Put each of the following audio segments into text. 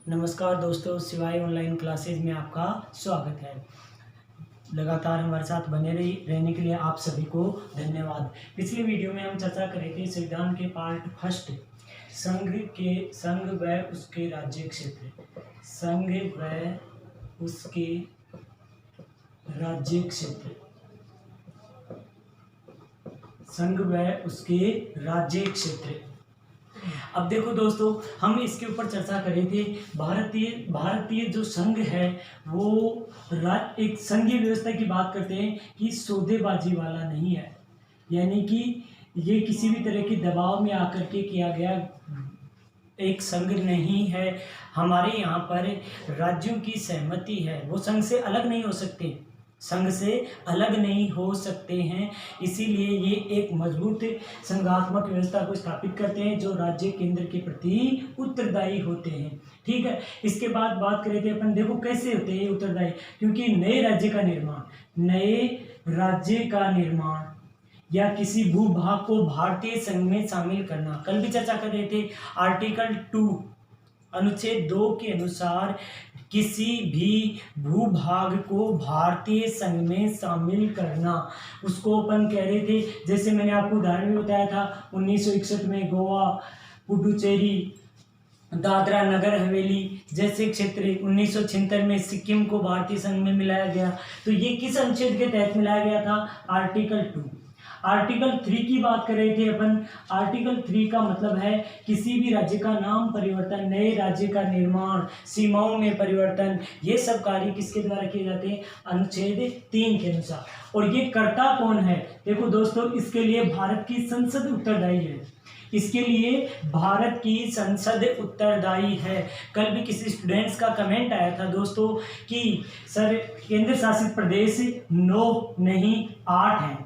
नमस्कार दोस्तों, शिवाय ऑनलाइन क्लासेज में आपका स्वागत है। लगातार हमारे साथ बने रहने के लिए आप सभी को धन्यवाद। पिछले वीडियो में हम चर्चा कर रहे थे संविधान के पार्ट फर्स्ट, संघ व उसके राज्य क्षेत्र। संघ व उसके राज्य क्षेत्र। संघ व उसके राज्य क्षेत्र। अब देखो दोस्तों, हम इसके ऊपर चर्चा कर रहे थे। भारतीय जो संघ है वो एक संघीय व्यवस्था की बात करते हैं कि सौदेबाजी वाला नहीं है, यानी कि ये किसी भी तरह के दबाव में आकर के किया गया एक संघ नहीं है। हमारे यहाँ पर राज्यों की सहमति है, वो संघ से अलग नहीं हो सकते, संघ से अलग नहीं हो सकते हैं। इसीलिए ये एक मजबूत संघात्मक व्यवस्था को स्थापित करते हैं जो राज्य केंद्र के प्रति उत्तरदायी होते हैं। ठीक है, इसके बाद बात करें थे अपन, देखो कैसे होते हैं उत्तरदायी, क्योंकि नए राज्य का निर्माण या किसी भूभाग को भारतीय संघ में शामिल करना, कल भी चर्चा कर रहे थे। आर्टिकल 2 अनुच्छेद 2 के अनुसार किसी भी भूभाग को भारतीय संघ में शामिल करना, उसको अपन कह रहे थे। जैसे मैंने आपको उदाहरण में बताया था, 1961 में गोवा, पुडुचेरी, दादरा नगर हवेली जैसे क्षेत्र, 1976 में सिक्किम को भारतीय संघ में मिलाया गया। तो ये किस अनुच्छेद के तहत मिलाया गया था? आर्टिकल 2। आर्टिकल 3 की बात कर रहे थे अपन। आर्टिकल 3 का मतलब है किसी भी राज्य का नाम परिवर्तन, नए राज्य का निर्माण, सीमाओं में परिवर्तन, ये सब कार्य किसके द्वारा किए जाते हैं? अनुच्छेद 3 के अनुसार। और ये करता कौन है? देखो दोस्तों, इसके लिए भारत की संसद उत्तरदायी है। इसके लिए भारत की संसद उत्तरदायी है। कल भी किसी स्टूडेंट्स का कमेंट आया था दोस्तों कि सर केंद्र शासित प्रदेश 9 नहीं 8 हैं।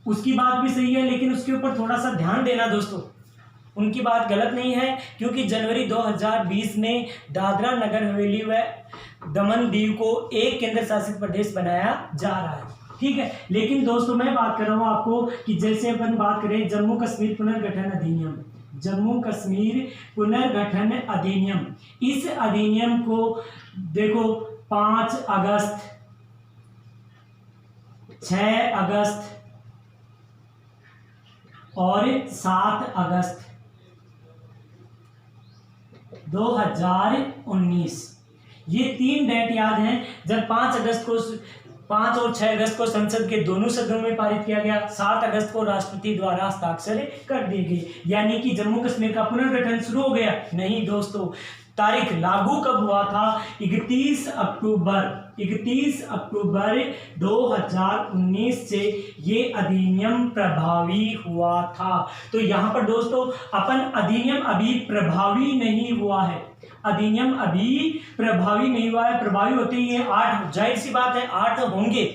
उसकी बात भी सही है, लेकिन उसके ऊपर थोड़ा सा ध्यान देना दोस्तों, उनकी बात गलत नहीं है, क्योंकि जनवरी 2020 में दादरा नगर हवेली व दमन दीव को एक केंद्र शासित प्रदेश बनाया जा रहा है। ठीक है, लेकिन दोस्तों मैं बात कर रहा हूँ आपको कि जैसे अपन बात करें जम्मू कश्मीर पुनर्गठन अधिनियम, जम्मू कश्मीर पुनर्गठन अधिनियम, इस अधिनियम को देखो 5 अगस्त, 6 अगस्त और 7 अगस्त 2019, ये 3 डेट याद हैं जब 5 और 6 अगस्त को संसद के दोनों सदनों में पारित किया गया, 7 अगस्त को राष्ट्रपति द्वारा हस्ताक्षर कर दिए गए, यानी कि जम्मू कश्मीर का पुनर्गठन शुरू हो गया। नहीं दोस्तों, तारीख लागू कब हुआ था? 31 अक्टूबर 2019 से ये अधिनियम प्रभावी हुआ था। तो यहाँ पर दोस्तों अपन अधिनियम अभी प्रभावी नहीं हुआ है, अधिनियम अभी प्रभावी नहीं हुआ है। प्रभावी होते ही 8, जाहिर सी बात है 8 होंगे।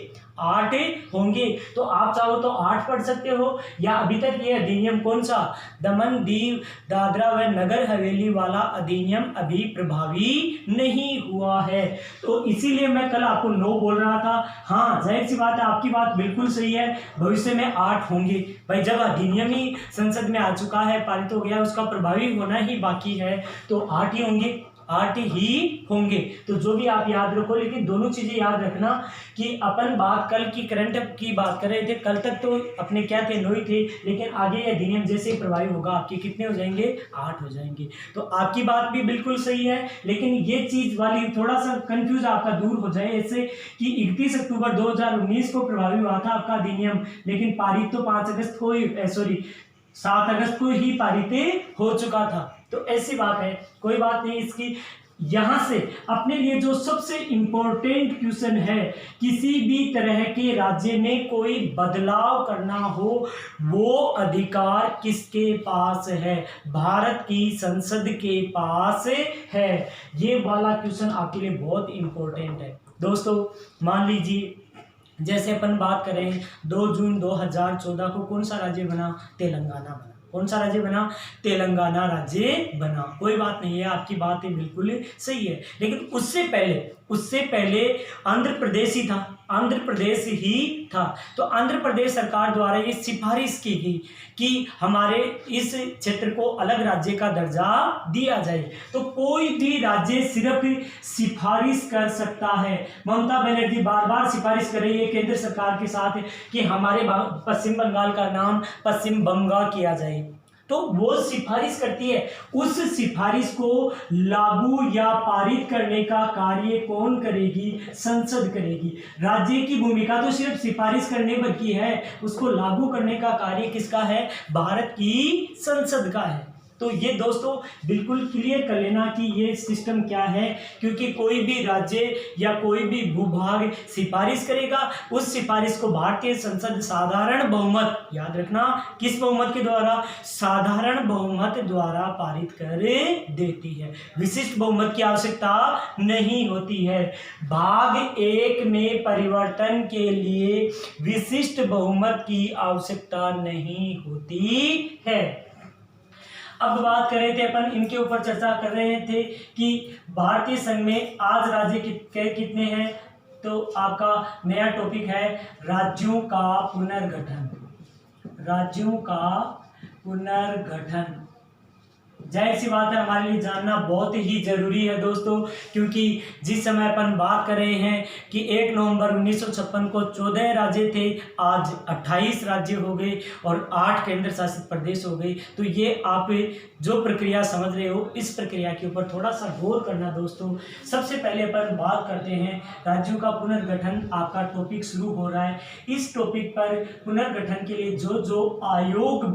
तो आप चाहो तो 8 पढ़ सकते हो, या अभी तक ये अधिनियम कौन सा, दमन दीव दादरा व नगर हवेली वाला अधिनियम अभी प्रभावी नहीं हुआ है। तो इसीलिए मैं कल आपको 9 बोल रहा था। हाँ, जाहिर सी बात है, आपकी बात बिल्कुल सही है, भविष्य में 8 होंगे। भाई जब अधिनियम ही संसद में आ चुका है, पारित हो गया, उसका प्रभावी होना ही बाकी है, तो 8 ही होंगे, 8 ही होंगे। तो जो भी आप याद रखो, लेकिन दोनों चीजें याद रखना कि अपन बात कल की करंट की बात कर रहे थे। कल तक तो अपने क्या थे, 9 ही थे, लेकिन आगे अधिनियम जैसे प्रभावी होगा आपके कितने हो जाएंगे? 8 हो जाएंगे। तो आपकी बात भी बिल्कुल सही है, लेकिन ये चीज वाली थोड़ा सा कंफ्यूज आपका दूर हो जाए ऐसे कि 31 अक्टूबर 2019 को प्रभावी हुआ था आपका अधिनियम, लेकिन पारित तो 5 अगस्त को ही 7 अगस्त को ही पारित हो चुका था। तो ऐसी बात है, कोई बात नहीं इसकी। यहां से अपने लिए जो सबसे इंपॉर्टेंट क्वेश्चन है, किसी भी तरह के राज्य में कोई बदलाव करना हो, वो अधिकार किसके पास है? भारत की संसद के पास है। ये वाला क्वेश्चन आपके लिए बहुत इंपॉर्टेंट है दोस्तों। मान लीजिए जैसे अपन बात करें 2 जून 2014 को कौन सा राज्य बना? तेलंगाना बना। कौन सा राज्य बना? तेलंगाना राज्य बना। कोई बात नहीं है, आपकी बात बिल्कुल सही है। लेकिन उससे पहले आंध्र प्रदेश ही था, आंध्र प्रदेश ही था। तो आंध्र प्रदेश सरकार द्वारा ये सिफारिश की गई कि हमारे इस क्षेत्र को अलग राज्य का दर्जा दिया जाए। तो कोई भी राज्य सिर्फ सिफारिश कर सकता है। ममता बनर्जी बार बार सिफारिश कर रही है केंद्र सरकार के साथ कि हमारे पश्चिम बंगाल का नाम पश्चिम बंगा किया जाए। तो वो सिफारिश करती है, उस सिफारिश को लागू या पारित करने का कार्य कौन करेगी? संसद करेगी। राज्य की भूमिका तो सिर्फ सिफारिश करने भर की है, उसको लागू करने का कार्य किसका है? भारत की संसद का है। तो ये दोस्तों बिल्कुल क्लियर कर लेना कि ये सिस्टम क्या है, क्योंकि कोई भी राज्य या कोई भी भूभाग सिफारिश करेगा, उस सिफारिश को भारतीय संसद साधारण बहुमत, याद रखना किस बहुमत के द्वारा? साधारण बहुमत द्वारा पारित कर देती है। विशिष्ट बहुमत की आवश्यकता नहीं होती है। भाग 1 में परिवर्तन के लिए विशिष्ट बहुमत की आवश्यकता नहीं होती है। अब बात कर रहे थे अपन, इनके ऊपर चर्चा कर रहे थे कि भारतीय संघ में आज राज्य कितने हैं? तो आपका नया टॉपिक है राज्यों का पुनर्गठन। राज्यों का पुनर्गठन जाहिर सी बात है हमारे लिए जानना बहुत ही जरूरी है दोस्तों, क्योंकि जिस समय अपन बात कर रहे हैं कि 1 नवंबर 1956 को 14 राज्य थे, आज 28 राज्य हो गए और 8 केंद्र शासित प्रदेश हो गए। तो ये आप जो प्रक्रिया समझ रहे हो, इस प्रक्रिया के ऊपर थोड़ा सा गौर करना दोस्तों। सबसे पहले अपन बात करते हैं राज्यों का पुनर्गठन। आपका टॉपिक शुरू हो रहा है। इस टॉपिक पर पुनर्गठन के लिए जो आयोग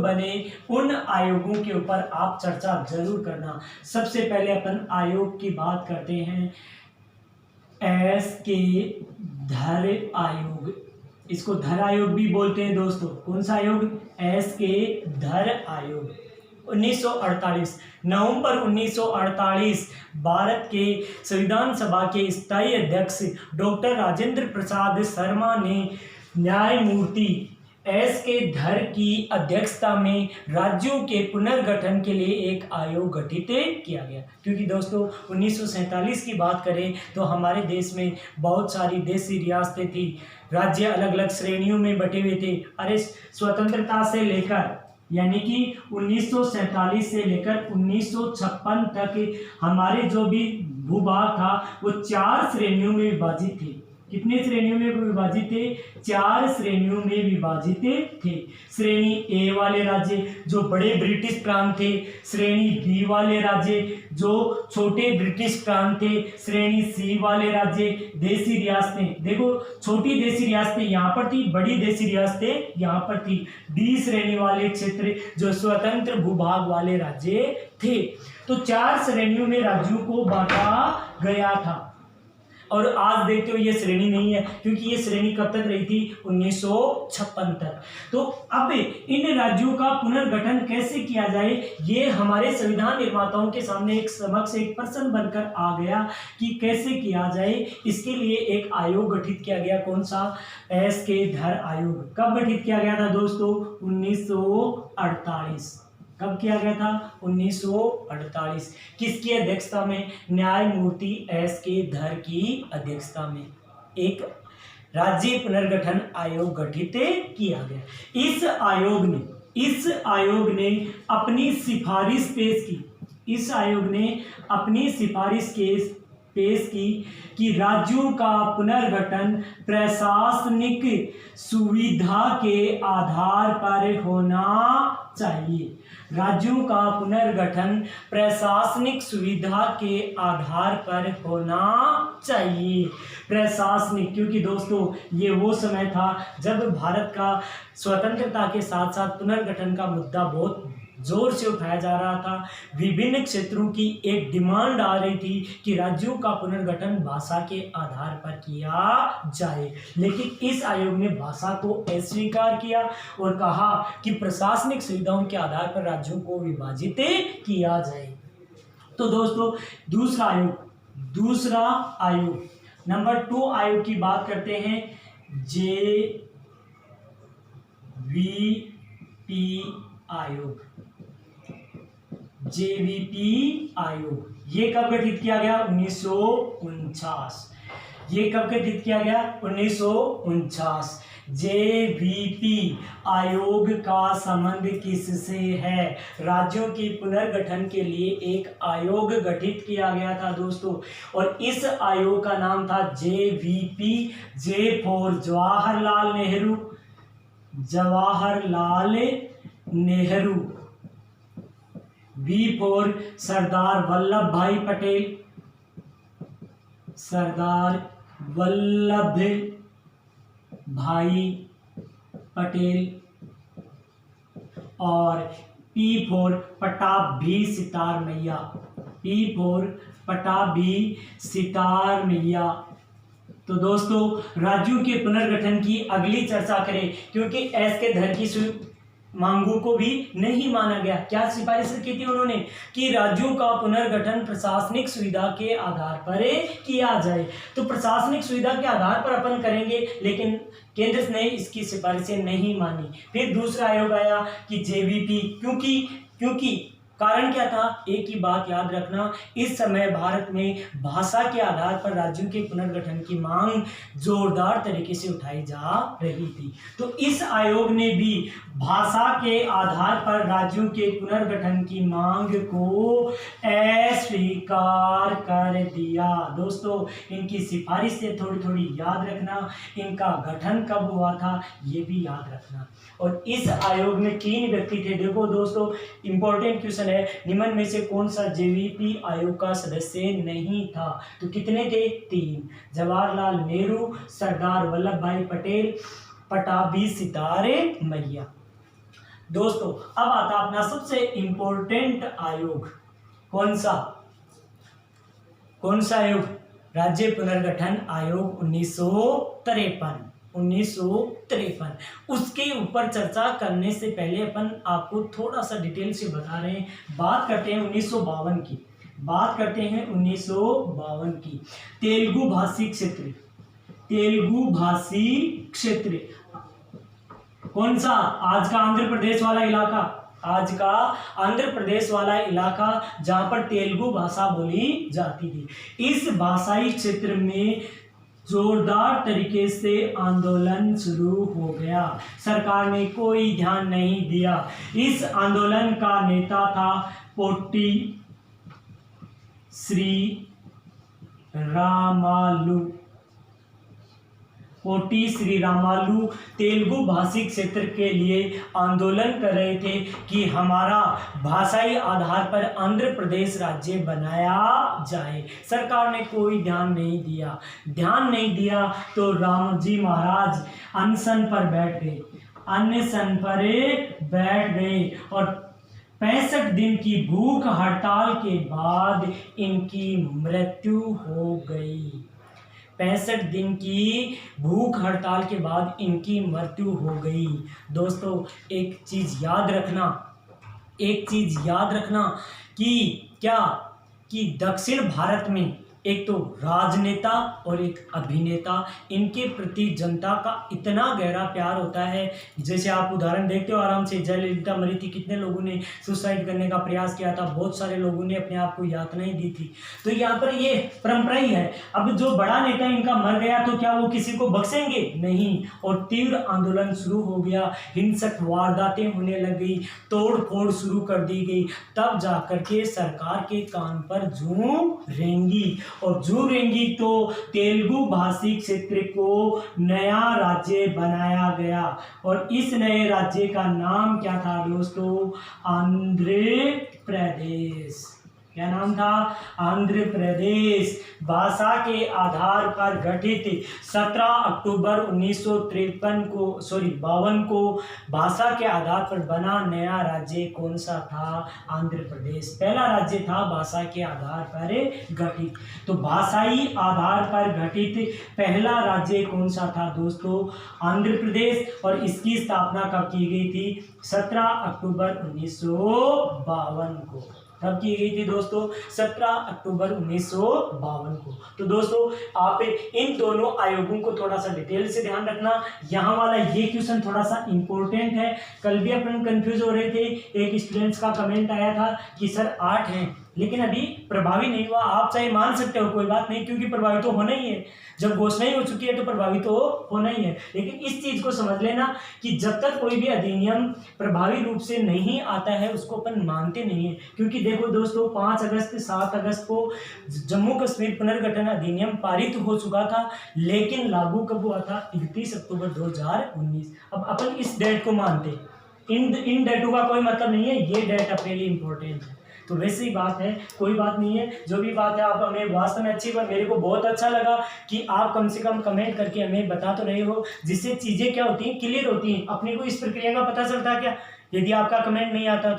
बने उन आयोगों के ऊपर आप चर्चा जरूर करना। सबसे पहले अपन आयोग की बात करते हैं, एस.के. धर आयोग। इसको धर आयोग भी बोलते हैं दोस्तों। कौन सा आयोग? एस.के. धर आयोग। 1948 नवंबर 1948 भारत के संविधान सभा के स्थायी अध्यक्ष डॉक्टर राजेंद्र प्रसाद शर्मा ने न्यायमूर्ति एस.के. धर की अध्यक्षता में राज्यों के पुनर्गठन के लिए एक आयोग गठित किया गया। क्योंकि दोस्तों 1947 की बात करें तो हमारे देश में बहुत सारी देशी रियासतें थी, राज्य अलग अलग श्रेणियों में बटे हुए थे। अरे स्वतंत्रता से लेकर यानी कि 1947 से लेकर 1956 तक हमारे जो भी भूभाग था वो 4 श्रेणियों में विभाजित थे। कितने श्रेणियों में विभाजित थे? 4 श्रेणियों में विभाजित थे। श्रेणी ए वाले राज्य जो बड़े ब्रिटिश प्रांत थे, श्रेणी बी वाले राज्य जो छोटे ब्रिटिश प्रांत थे, श्रेणी सी वाले राज्य देशी रियासतें। देखो छोटी देशी रियासतें यहाँ पर थी, बड़ी देशी रियासतें यहाँ पर थी। डी श्रेणी वाले क्षेत्र जो स्वतंत्र भूभाग वाले राज्य थे। तो 4 श्रेणियों में राज्यों को बांटा गया था। और आज देखते हो ये श्रेणी नहीं है, क्योंकि ये श्रेणी कब तक रही थी? 1956 तक। तो अब इन राज्यों का पुनर्गठन कैसे किया जाए, ये हमारे संविधान निर्माताओं के सामने एक प्रश्न बनकर आ गया कि कैसे किया जाए। इसके लिए एक आयोग गठित किया गया। कौन सा? एस.के. धर आयोग। कब गठित किया गया था दोस्तों? 1948। कब किया गया था? 1948। किसकी अध्यक्षता में? न्यायमूर्ति एस.के. धर की अध्यक्षता में एक राज्य पुनर्गठन आयोग गठित किया गया। इस आयोग ने अपनी सिफारिश पेश की। इस आयोग ने अपनी सिफारिश पेश की कि राज्यों का पुनर्गठन प्रशासनिक सुविधा के आधार पर होना चाहिए। राज्यों का पुनर्गठन प्रशासनिक सुविधा के आधार पर होना चाहिए। प्रशासनिक, क्योंकि दोस्तों ये वो समय था जब भारत का स्वतंत्रता के साथ साथ पुनर्गठन का मुद्दा बहुत जोर से उठाया जा रहा था। विभिन्न क्षेत्रों की एक डिमांड आ रही थी कि राज्यों का पुनर्गठन भाषा के आधार पर किया जाए, लेकिन इस आयोग ने भाषा को अस्वीकार किया और कहा कि प्रशासनिक सुविधाओं के आधार पर राज्यों को विभाजित किया जाए। तो दोस्तों दूसरा आयोग नंबर 2 आयोग की बात करते हैं, आयोग, जेवीपी आयोग। ये कब गठित किया गया? 1949। ये कब गठित किया गया? 1949। जेवीपी आयोग का संबंध किससे है? राज्यों के पुनर्गठन के लिए एक आयोग गठित किया गया था दोस्तों, और इस आयोग का नाम था JVP. J for Jawaharlal Nehru, Jawaharlal Nehru. V for Sardar Vallabh Bhai Patel, सरदार वल्लभ भाई पटेल। और पी फॉर पटाभी सितार मैया, पी फॉर पटाभी सितार मैया। तो दोस्तों राज्यों के पुनर्गठन की अगली चर्चा करें, क्योंकि एस के धर की मांगों को भी नहीं माना गया। क्या सिफारिश की थी उन्होंने? कि राज्यों का पुनर्गठन प्रशासनिक सुविधा के आधार पर किया जाए। तो प्रशासनिक सुविधा के आधार पर अपन करेंगे, लेकिन केंद्र ने इसकी सिफारिशें नहीं मानी। फिर दूसरा आयोग आया कि जेवीपी, क्योंकि कारण क्या था? एक ही बात याद रखना, इस समय भारत में भाषा के आधार पर राज्यों के पुनर्गठन की मांग जोरदार तरीके से उठाई जा रही थी। तो इस आयोग ने भी भाषा के आधार पर राज्यों के पुनर्गठन की मांग को अस्वीकार कर दिया। दोस्तों इनकी सिफारिश से थोड़ी थोड़ी याद रखना, इनका गठन कब हुआ था ये भी याद रखना। और इस आयोग में 3 व्यक्ति थे। देखो दोस्तों इंपॉर्टेंट क्वेश्चन है, निम्न में से कौन सा जेवीपी आयोग का सदस्य नहीं था? तो कितने थे? 3। जवाहरलाल नेहरू, सरदार वल्लभ भाई पटेल, पटाभी सितारे मैया। दोस्तों अब आता अपना सबसे इंपॉर्टेंट आयोग, कौन सा आयोग? राज्य पुनर्गठन आयोग 1953। उसके ऊपर चर्चा करने से पहले अपन आपको थोड़ा सा डिटेल से बता रहे हैं। बात करते हैं 1952 की, बात करते हैं 1952 की। तेलुगु भाषी क्षेत्र कौन सा? आज का आंध्र प्रदेश वाला इलाका, आज का आंध्र प्रदेश वाला इलाका जहां पर तेलुगु भाषा बोली जाती थी। इस भाषाई क्षेत्र में जोरदार तरीके से आंदोलन शुरू हो गया। सरकार ने कोई ध्यान नहीं दिया। इस आंदोलन का नेता था पोट्टी श्री रामालू। पोट्टी श्री रामालू तेलुगु भाषी क्षेत्र के लिए आंदोलन कर रहे थे कि हमारा भाषाई आधार पर आंध्र प्रदेश राज्य बनाया जाए। सरकार ने कोई ध्यान नहीं दिया तो रामजी महाराज अनशन पर बैठ गए और 65 दिन की भूख हड़ताल के बाद इनकी मृत्यु हो गई। 65 दिन की भूख हड़ताल के बाद इनकी मृत्यु हो गई। दोस्तों एक चीज याद रखना कि क्या कि दक्षिण भारत में एक तो राजनेता और एक अभिनेता, इनके प्रति जनता का इतना गहरा प्यार होता है। जैसे आप उदाहरण देखते हो आराम से, जयललिता मरी थी, कितने लोगों ने सुसाइड करने का प्रयास किया था, बहुत सारे लोगों ने अपने आप को यातनाएं दी थी। तो यहाँ पर ये परंपरा ही है। अब जो बड़ा नेता इनका मर गया तो क्या वो किसी को बख्शेंगे? नहीं। और तीव्र आंदोलन शुरू हो गया, हिंसक वारदातें होने लग गई, तोड़ फोड़ शुरू कर दी गई। तब जाकर के सरकार के कान पर जूं रेंगी तो तेलुगु भाषी क्षेत्र को नया राज्य बनाया गया। और इस नए राज्य का नाम क्या था दोस्तों? आंध्र प्रदेश। क्या नाम था? आंध्र प्रदेश। भाषा के आधार पर गठित 17 अक्टूबर 1952 को भाषा के आधार पर बना नया राज्य कौन सा था? आंध्र प्रदेश पहला राज्य था भाषा के आधार पर गठित। तो भाषाई आधार पर गठित पहला राज्य कौन सा था दोस्तों? आंध्र प्रदेश। और इसकी स्थापना कब की गई थी? 17 अक्टूबर 1952 को। कब की गई थी दोस्तों? 17 अक्टूबर 1952 को। तो दोस्तों आप इन दोनों आयोगों को थोड़ा सा डिटेल से ध्यान रखना। यहाँ वाला ये क्वेश्चन थोड़ा सा इंपॉर्टेंट है। कल भी अपन कंफ्यूज हो रहे थे, एक स्टूडेंट्स का कमेंट आया था कि सर 8 हैं लेकिन अभी प्रभावी नहीं हुआ। आप चाहे मान सकते हो, कोई बात नहीं, क्योंकि प्रभावी तो होना ही है। जब घोषणा ही हो चुकी है तो प्रभावी तो होना ही है। लेकिन इस चीज को समझ लेना कि जब तक कोई भी अधिनियम प्रभावी रूप से नहीं आता है उसको अपन मानते नहीं है। क्योंकि देखो दोस्तों 5 अगस्त 7 अगस्त को जम्मू कश्मीर पुनर्गठन अधिनियम पारित हो चुका था, लेकिन लागू कब हुआ था? 31 अक्टूबर 2019। अब अपन इस डेट को मानते, इन डेटों का कोई मतलब नहीं है, ये डेट अपने लिए इंपॉर्टेंट है। तो वैसे ही बात है, कोई बात नहीं है, जो भी बात है आप हमें वास्तव में अच्छी बात, मेरे को बहुत अच्छा लगा कि आप कम से कम कमेंट करके हमें बता तो रहे हो, जिससे चीज़ें क्या होती हैं, क्लियर होती हैं। अपने को इस प्रक्रिया का पता चलता है क्या, यदि आपका कमेंट नहीं आता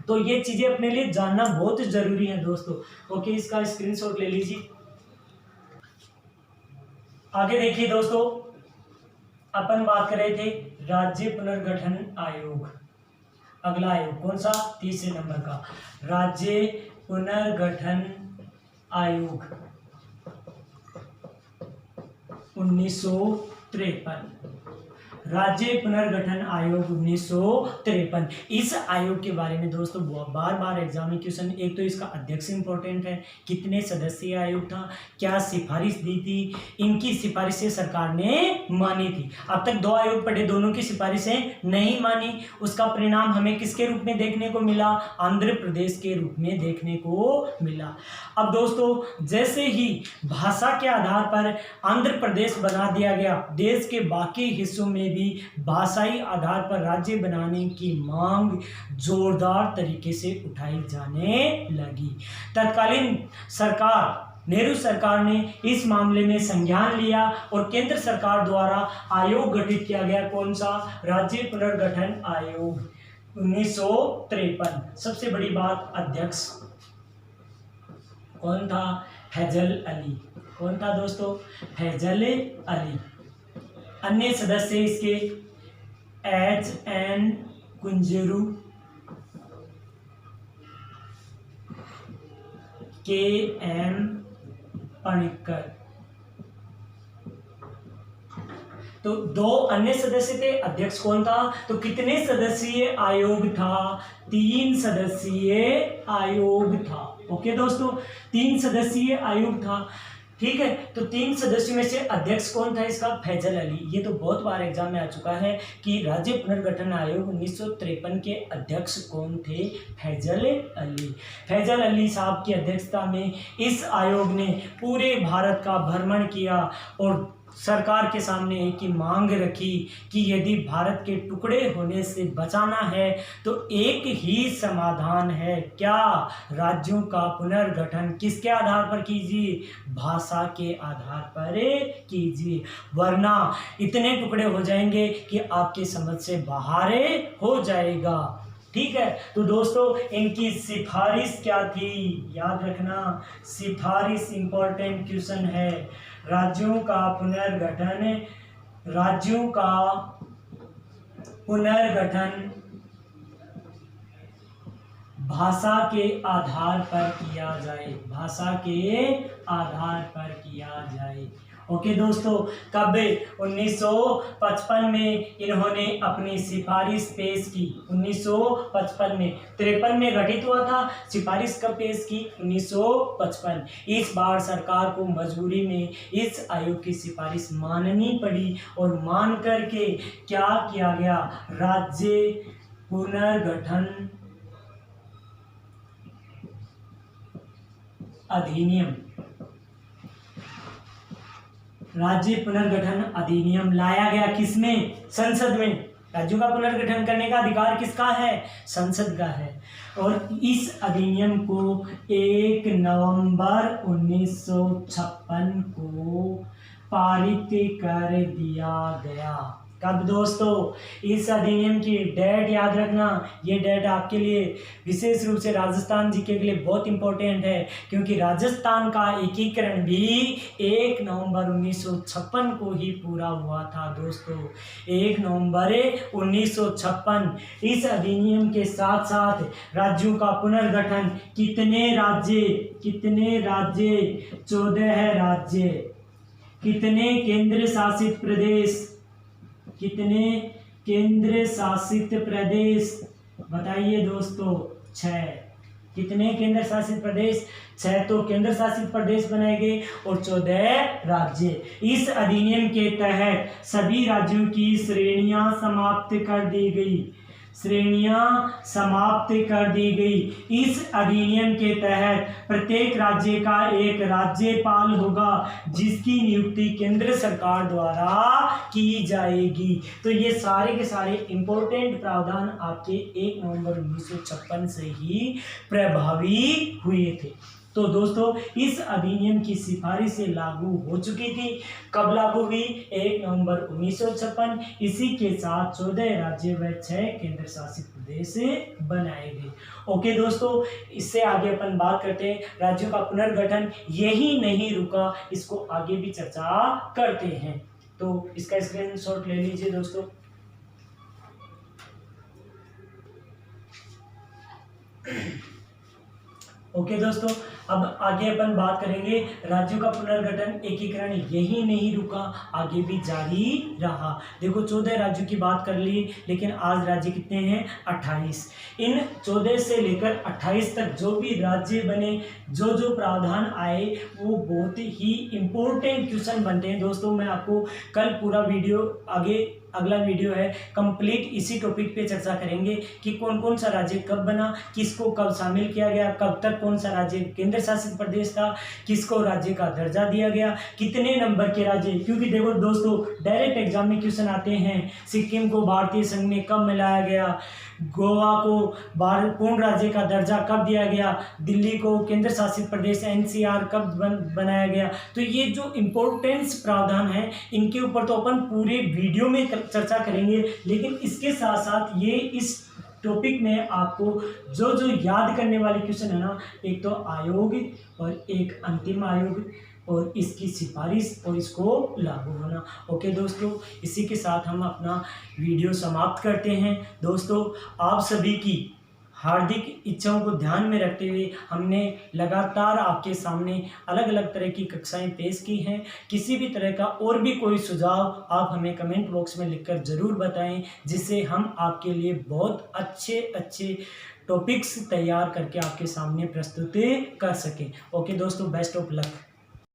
तो ये चीज़ें अपने लिए जानना बहुत ज़रूरी है दोस्तों। ओके, इसका स्क्रीनशॉट ले लीजिए। आगे देखिए दोस्तों, अपन बात कर रहे थे राज्य पुनर्गठन आयोग। अगला आयोग कौन सा? तीसरे नंबर का राज्य पुनर्गठन आयोग 1953। राज्य पुनर्गठन आयोग 1953। इस आयोग के बारे में दोस्तों बार बार एग्जाम में क्वेश्चन, एक तो इसका अध्यक्ष इंपॉर्टेंट है, कितने सदस्यीय आयोग था, क्या सिफारिश दी थी, इनकी सिफारिशें सरकार ने मानी थी। अब तक 2 आयोग पढ़े, दोनों की सिफारिशें नहीं मानी। उसका परिणाम हमें किसके रूप में देखने को मिला? आंध्र प्रदेश के रूप में देखने को मिला। अब दोस्तों जैसे ही भाषा के आधार पर आंध्र प्रदेश बना दिया गया, देश के बाकी हिस्सों में भी भाषाई आधार पर राज्य बनाने की मांग जोरदार तरीके से उठाई जाने लगी। तत्कालीन सरकार, नेहरू सरकार ने इस मामले में संज्ञान लिया और केंद्र सरकार द्वारा आयोग गठित किया गया। कौन सा? राज्य पुनर्गठन आयोग 1953। सबसे बड़ी बात, अध्यक्ष कौन था? फैजल अली। कौन था दोस्तों? फैजल अली। अन्य सदस्य इसके HN कुंजरू, KM पणिक्कर। तो 2 अन्य सदस्य थे, अध्यक्ष कौन था? तो कितने सदस्यीय आयोग था? 3 सदस्यीय आयोग था। ओके दोस्तों, 3 सदस्यीय आयोग था। ठीक है, तो 3 सदस्यों में से अध्यक्ष कौन था इसका? फैजल अली। ये तो बहुत बार एग्जाम में आ चुका है कि राज्य पुनर्गठन आयोग 1953 के अध्यक्ष कौन थे? फैजल अली। फैजल अली साहब की अध्यक्षता में इस आयोग ने पूरे भारत का भ्रमण किया और सरकार के सामने एक ही मांग रखी कि यदि भारत के टुकड़े होने से बचाना है तो एक ही समाधान है। क्या? राज्यों का पुनर्गठन किसके आधार पर कीजिए? भाषा के आधार पर कीजिए, वरना इतने टुकड़े हो जाएंगे कि आपके समझ से बाहर हो जाएगा। ठीक है, तो दोस्तों इनकी सिफारिश क्या थी? याद रखना, सिफारिश इंपॉर्टेंट क्वेश्चन है। राज्यों का पुनर्गठन भाषा के आधार पर किया जाए, भाषा के आधार पर किया जाए। ओके दोस्तों, कब? 1955 में इन्होंने अपनी सिफारिश पेश की। 1955 में, 53 में गठित हुआ था, सिफारिश कब पेश की? 1955। इस बार सरकार को मजबूरी में इस आयोग की सिफारिश माननी पड़ी और मान करके क्या किया गया? राज्य पुनर्गठन अधिनियम, राज्य पुनर्गठन अधिनियम लाया गया। किसमें? संसद में। राज्यों का पुनर्गठन करने का अधिकार किसका है? संसद का है। और इस अधिनियम को 1 नवंबर 1956 को पारित कर दिया गया। तब दोस्तों इस अधिनियम की डेट याद रखना, ये डेट आपके लिए विशेष रूप से राजस्थान जीके के लिए बहुत इंपॉर्टेंट है, क्योंकि राजस्थान का एकीकरण भी 1 नवंबर 1956 को ही पूरा हुआ था दोस्तों, 1 नवंबर 1956। इस अधिनियम के साथ साथ राज्यों का पुनर्गठन, कितने राज्य 14 राज्य, कितने केंद्र शासित प्रदेश बताइए दोस्तों, 6। कितने केंद्र शासित प्रदेश? 6 तो केंद्र शासित प्रदेश बनाए गए और 14 राज्य। इस अधिनियम के तहत सभी राज्यों की श्रेणियां समाप्त कर दी गई। इस अधिनियम के तहत प्रत्येक राज्य का एक राज्यपाल होगा, जिसकी नियुक्ति केंद्र सरकार द्वारा की जाएगी। तो ये सारे के सारे इंपॉर्टेंट प्रावधान आपके 1 नवंबर 1956 से ही प्रभावी हुए थे। तो दोस्तों इस अधिनियम की सिफारिशें लागू हो चुकी थी। कब लागू हुई? 1 नवंबर 1956। इसी के साथ 14 राज्य व 6 केंद्र शासित प्रदेश बनाए गए। ओके दोस्तों, इससे आगे अपन बात करते हैं राज्यों का पुनर्गठन। यही नहीं रुका, इसको आगे भी चर्चा करते हैं। तो इसका स्क्रीनशॉट ले लीजिए दोस्तों। ओके दोस्तों, अब आगे अपन बात करेंगे राज्यों का पुनर्गठन, एकीकरण यही नहीं रुका, आगे भी जारी रहा। देखो 14 राज्यों की बात कर ली, लेकिन आज राज्य कितने हैं? 28। इन 14 से लेकर 28 तक जो भी राज्य बने, जो प्रावधान आए, वो बहुत ही इंपॉर्टेंट क्वेश्चन बनते हैं दोस्तों। मैं आपको कल पूरा वीडियो अगला वीडियो है कंप्लीट इसी टॉपिक पे चर्चा करेंगे कि कौन कौन सा राज्य कब बना, किसको कब शामिल किया गया, कब तक कौन सा राज्य केंद्र शासित प्रदेश था, किसको राज्य का दर्जा दिया गया, कितने नंबर के राज्य। क्योंकि देखो दोस्तों डायरेक्ट एग्जाम में क्वेश्चन आते हैं, सिक्किम को भारतीय संघ में कब मिलाया गया, गोवा को पूर्ण राज्य का दर्जा कब दिया गया, दिल्ली को केंद्र शासित प्रदेश NCR कब बनाया गया। तो ये जो इम्पोर्टेंस प्रावधान है, इनके ऊपर तो अपन पूरे वीडियो में चर्चा करेंगे, लेकिन इसके साथ साथ ये इस टॉपिक में आपको जो याद करने वाले क्वेश्चन है ना, एक तो आयोग और एक अंतिम आयोग और इसकी सिफारिश और इसको लागू होना। ओके दोस्तों, इसी के साथ हम अपना वीडियो समाप्त करते हैं। दोस्तों आप सभी की हार्दिक इच्छाओं को ध्यान में रखते हुए हमने लगातार आपके सामने अलग अलग तरह की कक्षाएं पेश की हैं। किसी भी तरह का और भी कोई सुझाव आप हमें कमेंट बॉक्स में लिखकर ज़रूर बताएं, जिससे हम आपके लिए बहुत अच्छे टॉपिक्स तैयार करके आपके सामने प्रस्तुत कर सकें। ओके दोस्तों, बेस्ट ऑफ लक।